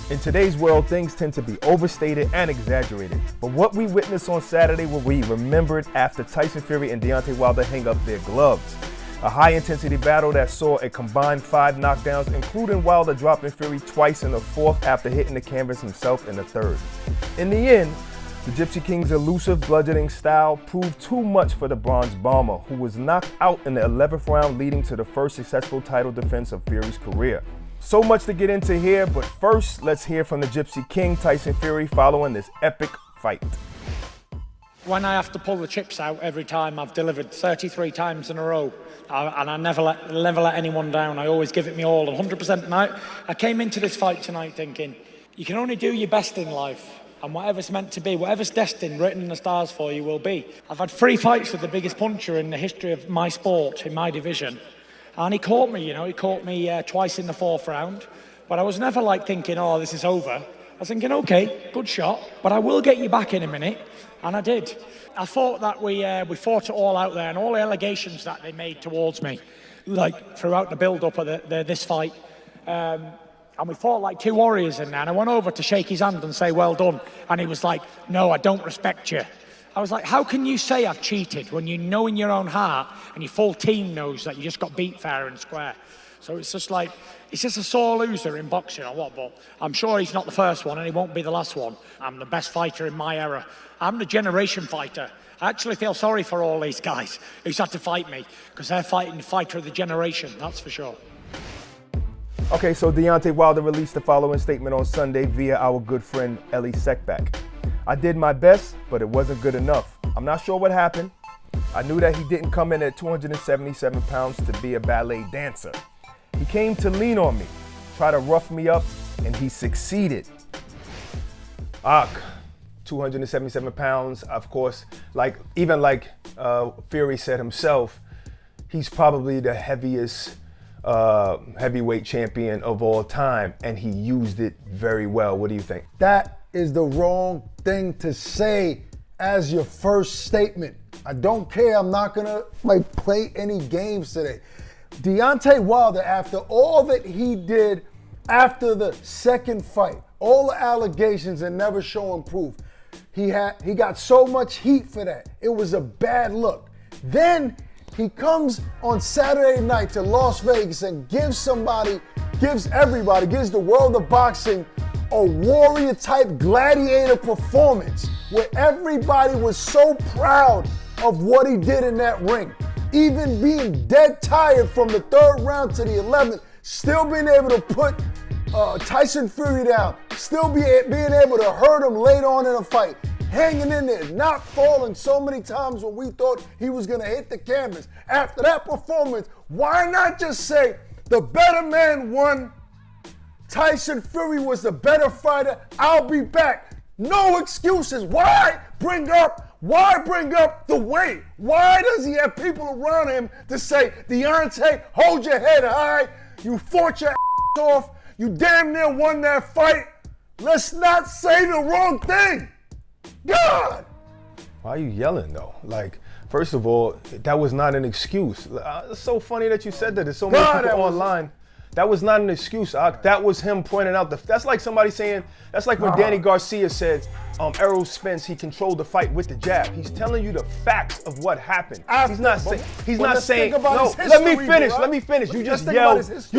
In today's world, things tend to be overstated and exaggerated. But what we witnessed on Saturday will be remembered after Tyson Fury and Deontay Wilder hang up their gloves. A high-intensity battle that saw a combined 5 knockdowns, including Wilder dropping Fury twice in the fourth after hitting the canvas himself in the third. In the end, the Gypsy King's elusive bludgeoning style proved too much for the Bronze Bomber, who was knocked out in the 11th round, leading to the first successful title defense of Fury's career. So much to get into here, but first, let's hear from the Gypsy King, Tyson Fury, following this epic fight. When I have to pull the chips out every time, I've delivered 33 times in a row, and I never let anyone down. I always give it me all, 100%. And I came into this fight tonight thinking, you can only do your best in life, and whatever's meant to be, whatever's destined, written in the stars for you will be. I've had 3 fights with the biggest puncher in the history of my sport, in my division, and he caught me, he caught me twice in the 4th round, but I was never like thinking, oh, this is over. I was thinking, okay, good shot, but I will get you back in a minute. And I did. I thought that we fought it all out there, and all the allegations that they made towards me, like throughout the build-up of this fight, and we fought like 2 warriors in there. And I went over to shake his hand and say, well done. And he was like, no, I don't respect you. I was like, how can you say I've cheated when you know in your own heart and your full team knows that you just got beat fair and square? So it's just like, he's just a sore loser in boxing or what, but I'm sure he's not the first one and he won't be the last one. I'm the best fighter in my era. I'm the generation fighter. I actually feel sorry for all these guys who's had to fight me because they're fighting the fighter of the generation, that's for sure. Okay, so Deontay Wilder released the following statement on Sunday via our good friend Ellie Sekback. I did my best, but it wasn't good enough. I'm not sure what happened. I knew that he didn't come in at 277 pounds to be a ballet dancer. He came to lean on me, try to rough me up, and he succeeded. 277 pounds, of course, like Fury said himself, he's probably the heaviest heavyweight champion of all time, and he used it very well. What do you think? That is the wrong thing to say as your first statement. I don't care. I'm not gonna play any games today. Deontay Wilder, after all that he did after the second fight, all the allegations and never showing proof, he got so much heat for that. It was a bad look. Then he comes on Saturday night to Las Vegas and gives the world of boxing a warrior type gladiator performance where everybody was so proud of what he did in that ring. Even being dead tired from the 3rd round to the 11th, still being able to put Tyson Fury down, still being able to hurt him later on in a fight, hanging in there, not falling so many times when we thought he was gonna hit the canvas. After that performance, why not just say the better man won? Tyson Fury was the better fighter. I'll be back. No excuses. Why bring up the weight? Why does he have people around him to say, Deontay, hold your head high. You fought your ass off. You damn near won that fight. Let's not say the wrong thing. God! Why are you yelling though? First of all, that was not an excuse. It's so funny that you said that. There's so many people online. That was not an excuse. That was him pointing out that's like somebody saying, that's like when Danny Garcia said, Errol Spence, he controlled the fight with the jab. He's telling you the facts of what happened. He's not saying, no, let me finish. You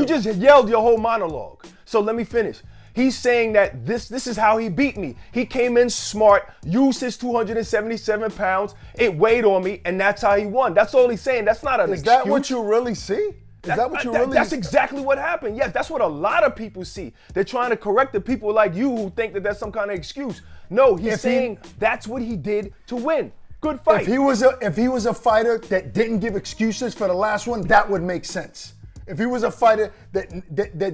just yelled your whole monologue. So let me finish. He's saying that this is how he beat me. He came in smart, used his 277 pounds, it weighed on me, and that's how he won. That's all he's saying. That's not an excuse. Is that what you really see? That's exactly what happened. Yes, that's what a lot of people see. They're trying to correct the people like you who think that that's some kind of excuse. No, he's saying that's what he did to win. Good fight. If he was a fighter that didn't give excuses for the last one, that would make sense. If he was a fighter that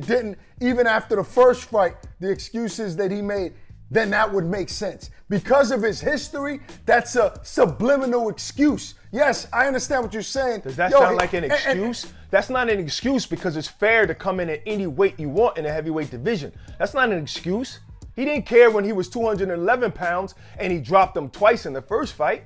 didn't, even after the first fight, the excuses that he made, then that would make sense. Because of his history, that's a subliminal excuse. Yes, I understand what you're saying. Does that sound like an excuse? That's not an excuse because it's fair to come in at any weight you want in a heavyweight division. That's not an excuse. He didn't care when he was 211 pounds and he dropped him twice in the first fight.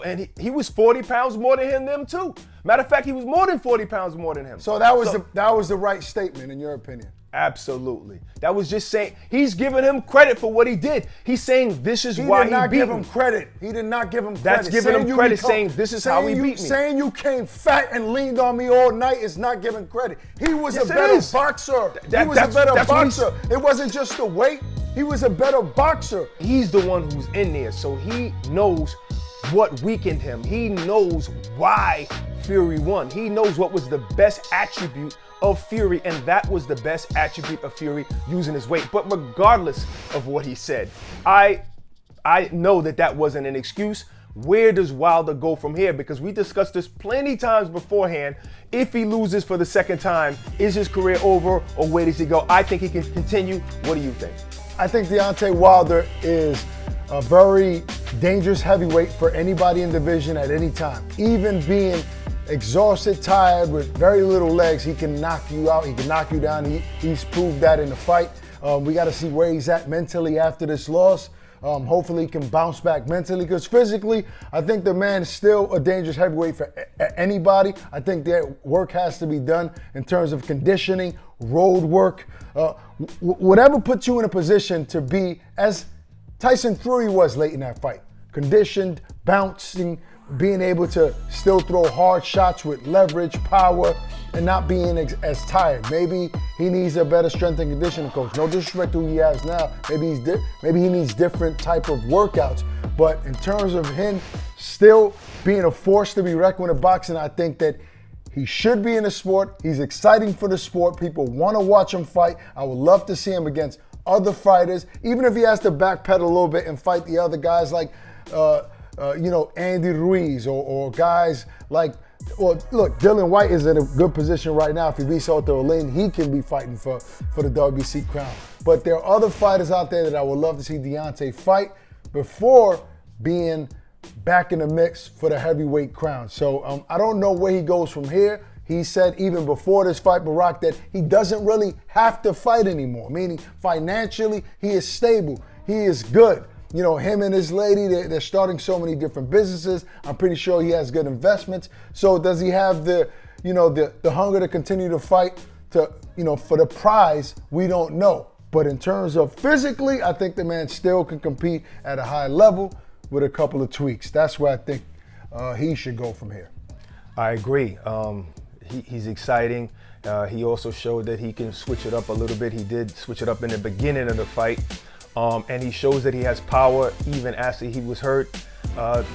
And he was 40 pounds more than him too. Matter of fact, he was more than 40 pounds more than him. So that was the right statement in your opinion. Absolutely. That was just saying, he's giving him credit for what he did. He's saying this is why he beat him. He did not give him credit. He did not give him credit. That's giving him credit, saying this is how he beat me. Saying you came fat and leaned on me all night is not giving credit. He was a better boxer. He was a better boxer. It wasn't just the weight. He was a better boxer. He's the one who's in there, so he knows what weakened him. He knows why Fury won. He knows what was the best attribute of Fury, and that was the best attribute of Fury, using his weight. But regardless of what he said, I know that wasn't an excuse. Where does Wilder go from here? Because we discussed this plenty times beforehand. If he loses for the second time, is his career over, or where does he go? I think he can continue. What do you think? I think Deontay Wilder is a very dangerous heavyweight for anybody in the division at any time. Even being exhausted, tired, with very little legs, he can knock you out. He can knock you down. He's proved that in the fight. We got to see where he's at mentally after this loss. Hopefully he can bounce back mentally, because physically, I think the man is still a dangerous heavyweight for anybody. I think that work has to be done in terms of conditioning, road work, whatever puts you in a position to be, as Tyson Fury was late in that fight, conditioned, bouncing, being able to still throw hard shots with leverage, power, and not being as tired. Maybe he needs a better strength and conditioning coach. No disrespect to who he has now. Maybe he needs different type of workouts. But in terms of him still being a force to be reckoned with in boxing, I think that he should be in the sport. He's exciting for the sport. People want to watch him fight. I would love to see him against other fighters, even if he has to backpedal a little bit and fight the other guys like Andy Ruiz or guys like, well, look, Dylan White is in a good position right now. If he beats Otto Lane, he can be fighting for the WBC crown. But there are other fighters out there that I would love to see Deontay fight before being back in the mix for the heavyweight crown. So I don't know where he goes from here. He said even before this fight, Barack, that he doesn't really have to fight anymore, meaning financially, he is stable. He is good. You know, him and his lady, they're starting so many different businesses. I'm pretty sure he has good investments. So does he have the hunger to continue to fight for the prize? We don't know. But in terms of physically, I think the man still can compete at a high level with a couple of tweaks. That's where I think he should go from here. I agree. He's exciting. He also showed that he can switch it up a little bit. He did switch it up in the beginning of the fight. And he shows that he has power even after he was hurt.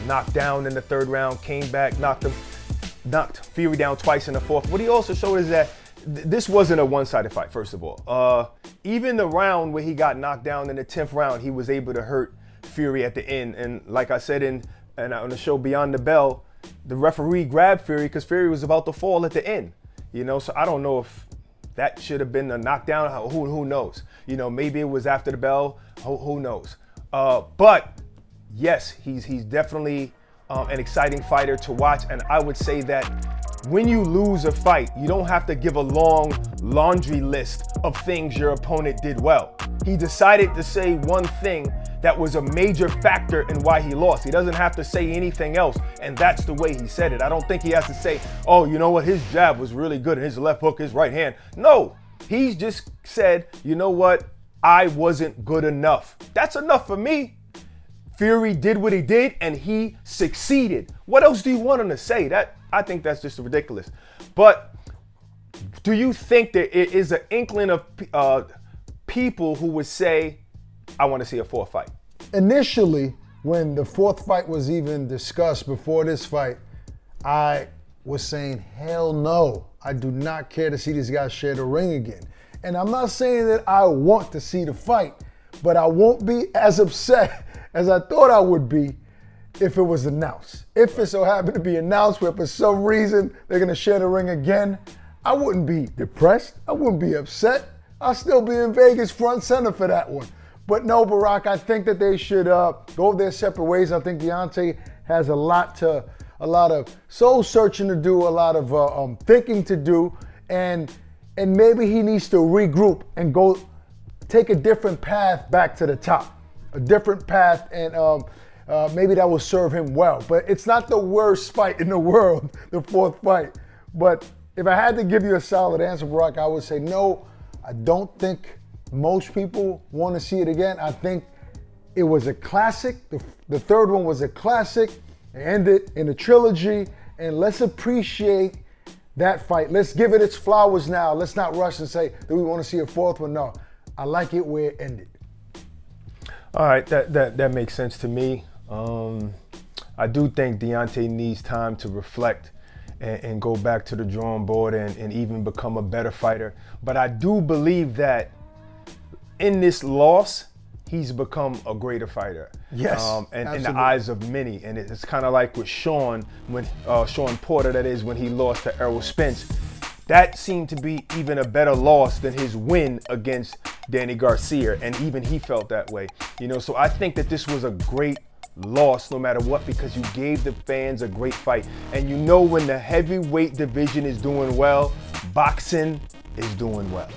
Knocked down in the third round, came back, knocked Fury down twice in the fourth. What he also showed is that this wasn't a one-sided fight, first of all. Even the round where he got knocked down in the 10th round, he was able to hurt Fury at the end. And like I said on the show Beyond the Bell, the referee grabbed Fury because Fury was about to fall at the end. So I don't know if that should have been a knockdown. Who knows? Maybe it was after the bell. Who knows? But yes, he's definitely an exciting fighter to watch. And I would say that when you lose a fight, you don't have to give a long laundry list of things your opponent did well. He decided to say one thing that was a major factor in why he lost. He doesn't have to say anything else, and that's the way he said it. I don't think he has to say, oh, you know what, his jab was really good, and his left hook, his right hand. No, he just said, you know what, I wasn't good enough. That's enough for me. Fury did what he did, and he succeeded. What else do you want him to say? I think that's just ridiculous. But do you think there is an inkling of people who would say, I want to see a fourth fight? Initially, when the fourth fight was even discussed before this fight, I was saying, hell no. I do not care to see these guys share the ring again. And I'm not saying that I want to see the fight, but I won't be as upset as I thought I would be if it was announced. If it so happened to be announced where for some reason they're going to share the ring again, I wouldn't be depressed. I wouldn't be upset. I'll still be in Vegas front center for that one. But no, Barack, I think that they should go their separate ways. I think Deontay has a lot of soul searching to do, a lot of thinking to do, and maybe he needs to regroup and go take a different path back to the top, a different path, and maybe that will serve him well. But it's not the worst fight in the world, the fourth fight. But if I had to give you a solid answer, Barack, I would say no. I don't think most people want to see it again. I think it was a classic. The third one was a classic. It ended in a trilogy, and let's appreciate that fight. Let's give it its flowers now. Let's not rush and say, do we want to see a fourth one? No, I like it where it ended. All right, that makes sense to me. I do think Deontay needs time to reflect and go back to the drawing board and even become a better fighter. But I do believe that in this loss, he's become a greater fighter. Yes, and in the eyes of many. And it's kind of like with Sean, when Sean Porter, that is, when he lost to Errol Spence. That seemed to be even a better loss than his win against Danny Garcia, and even he felt that way. So I think that this was a great loss no matter what, because you gave the fans a great fight. And when the heavyweight division is doing well, boxing is doing well.